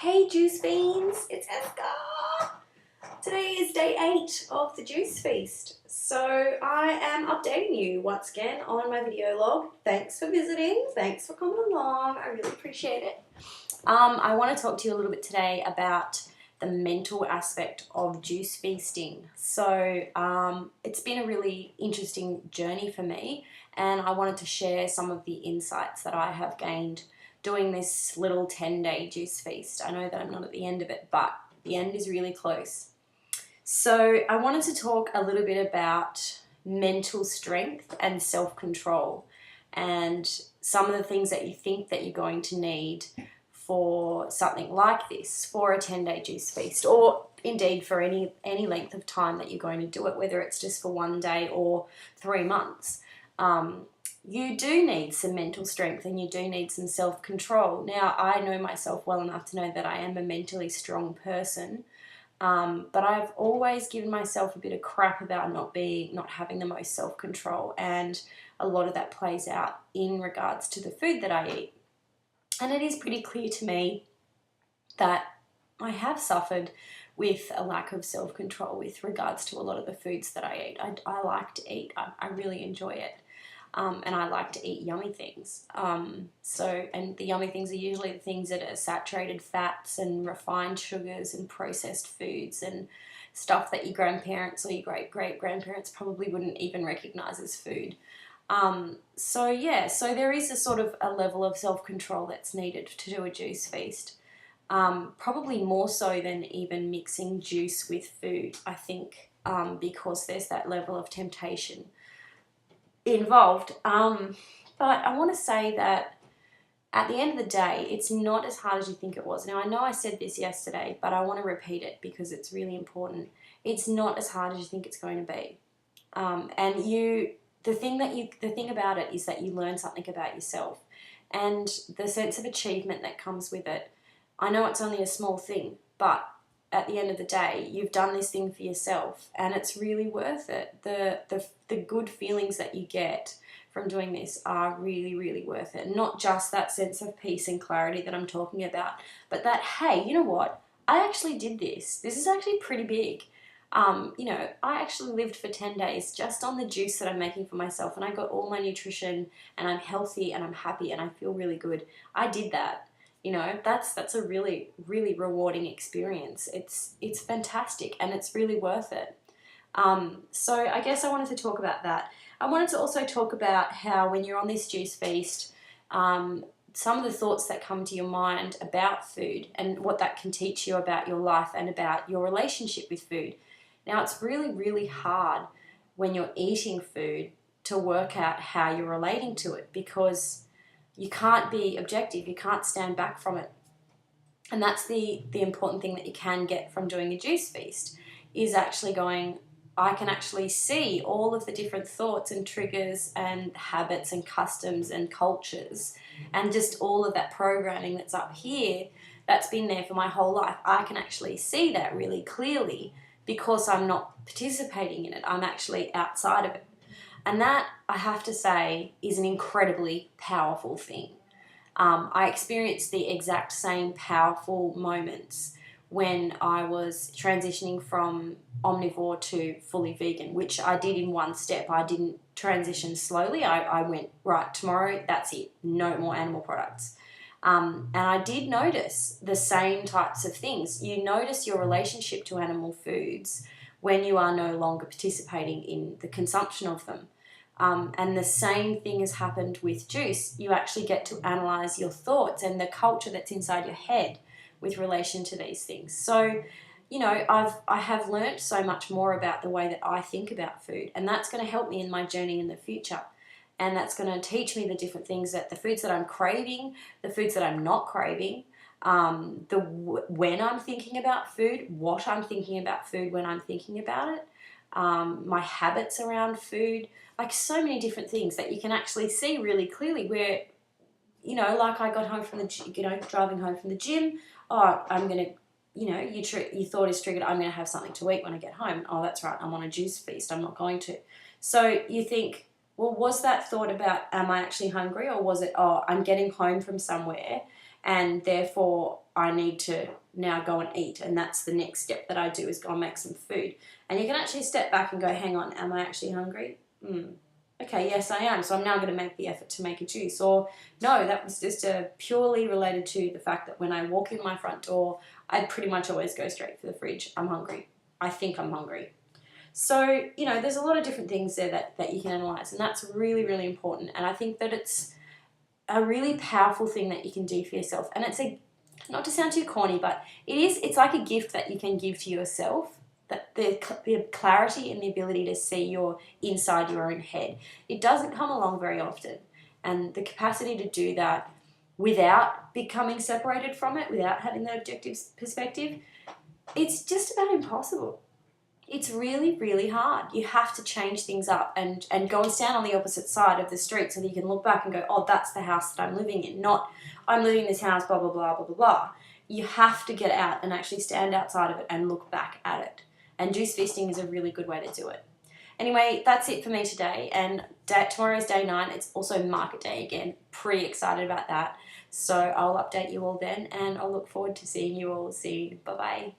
Hey Juice Fiends, it's Esca. Today is day 8 of the Juice Feast. So I am updating you once again on my video log. Thanks for visiting, thanks for coming along, I really appreciate it. I want to talk to you a little bit today about the mental aspect of juice feasting. So it's been a really interesting journey for me, and I wanted to share some of the insights that I have gained doing this little 10-day juice feast. I know that I'm not at the end of it, but the end is really close. So I wanted to talk a little bit about mental strength and self-control and some of the things that you think that you're going to need for something like this, for a 10-day juice feast, or indeed for any length of time that you're going to do it, whether it's just for one day or 3 months. You do need some mental strength and you do need some self-control. Now, I know myself well enough to know that I am a mentally strong person, but I've always given myself a bit of crap about not having the most self-control, and a lot of that plays out in regards to the food that I eat. And it is pretty clear to me that I have suffered with a lack of self-control with regards to a lot of the foods that I eat. I like to eat. I really enjoy it. And I like to eat yummy things. And the yummy things are usually the things that are saturated fats and refined sugars and processed foods and stuff that your grandparents or your great-great-grandparents probably wouldn't even recognize as food. So there is a sort of a level of self-control that's needed to do a juice feast. Probably more so than even mixing juice with food, I think, because there's that level of temptation involved. But I want to say that at the end of the day, it's not as hard as you think it was. Now, I know I said this yesterday, but I want to repeat it because it's really important. It's not as hard as you think it's going to be. The thing about it is that you learn something about yourself, and the sense of achievement that comes with it. I know it's only a small thing, but at the end of the day, you've done this thing for yourself, and it's really worth it. The good feelings that you get from doing this are really, really worth it. Not just that sense of peace and clarity that I'm talking about, but that, hey, you know what? I actually did this. This is actually pretty big. I actually lived for 10 days just on the juice that I'm making for myself, and I got all my nutrition, and I'm healthy, and I'm happy, and I feel really good. I did that. That's a really, really rewarding experience. It's fantastic, and it's really worth it. So I guess I wanted to talk about that. I wanted to also talk about how when you're on this juice feast, some of the thoughts that come to your mind about food and what that can teach you about your life and about your relationship with food. Now, it's really, really hard when you're eating food to work out how you're relating to it, because you can't be objective, you can't stand back from it. And that's the important thing that you can get from doing a juice feast, is actually going, I can actually see all of the different thoughts and triggers and habits and customs and cultures and just all of that programming that's up here that's been there for my whole life. I can actually see that really clearly because I'm not participating in it. I'm actually outside of it. And that, I have to say, is an incredibly powerful thing. I experienced the exact same powerful moments when I was transitioning from omnivore to fully vegan, which I did in one step. I didn't transition slowly. I went, right, tomorrow, that's it, no more animal products. And I did notice the same types of things. You notice your relationship to animal foods when you are no longer participating in the consumption of them. And the same thing has happened with juice. You actually get to analyze your thoughts and the culture that's inside your head with relation to these things. So, I have learnt so much more about the way that I think about food, and that's going to help me in my journey in the future. And that's going to teach me the different things, that the foods that I'm craving, the foods that I'm not craving, when I'm thinking about food, what I'm thinking about food when I'm thinking about it, my habits around food, like so many different things that you can actually see really clearly where, like I got home from driving home from the gym, I'm going to, your thought is triggered, I'm going to have something to eat when I get home. Oh, that's right, I'm on a juice feast, I'm not going to. So you think, well, was that thought about, am I actually hungry, or was it, I'm getting home from somewhere and therefore I need to now go and eat, and that's the next step that I do, is go and make some food. And you can actually step back and go, hang on, am I actually hungry? Okay, yes I am, so I'm now going to make the effort to make a juice. Or no, that was just purely related to the fact that when I walk in my front door, I pretty much always go straight for the fridge. I'm hungry. I think I'm hungry. So, you know, there's a lot of different things there that you can analyse, and that's really, really important. And I think that it's a really powerful thing that you can do for yourself. And it's not to sound too corny, but it's like a gift that you can give to yourself, that the clarity and the ability to see your inside your own head. It doesn't come along very often. And the capacity to do that without becoming separated from it, without having that objective perspective, it's just about impossible. It's really, really hard. You have to change things up and go and stand on the opposite side of the street so that you can look back and go, oh, that's the house that I'm living in, not I'm living in this house, blah, blah, blah, blah, blah, blah. You have to get out and actually stand outside of it and look back at it. And juice feasting is a really good way to do it. Anyway, that's it for me today. And tomorrow's day 9. It's also market day again. Pretty excited about that. So I'll update you all then, and I'll look forward to seeing you all soon. Bye-bye.